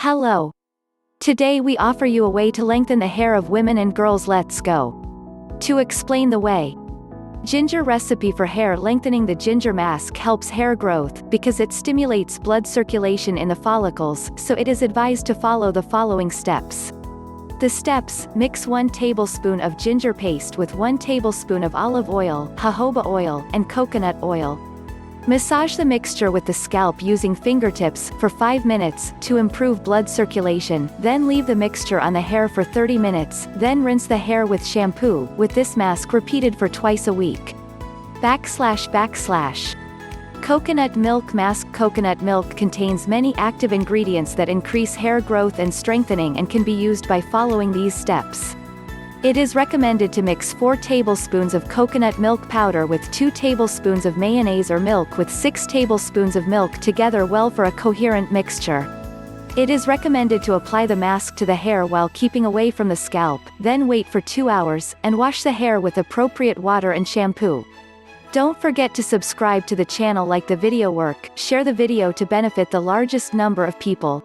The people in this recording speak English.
Hello. Today we offer you a way to lengthen the hair of women and girls. Let's go. To explain the way. Ginger recipe for hair lengthening. The ginger mask helps hair growth because it stimulates blood circulation in the follicles, so it is advised to follow the following steps. The steps: mix 1 tablespoon of ginger paste with 1 tablespoon of olive oil, jojoba oil, and coconut oil. Massage the mixture with the scalp using fingertips for 5 minutes to improve blood circulation, then leave the mixture on the hair for 30 minutes, then rinse the hair with shampoo, with this mask repeated for twice a week. Coconut milk mask. Coconut milk contains many active ingredients that increase hair growth and strengthening and can be used by following these steps. It is recommended to mix 4 tablespoons of coconut milk powder with 2 tablespoons of mayonnaise or milk with 6 tablespoons of milk together well for a coherent mixture. It is recommended to apply the mask to the hair while keeping away from the scalp, then wait for 2 hours, and wash the hair with appropriate water and shampoo. Don't forget to subscribe to the channel, like the video work, share the video to benefit the largest number of people.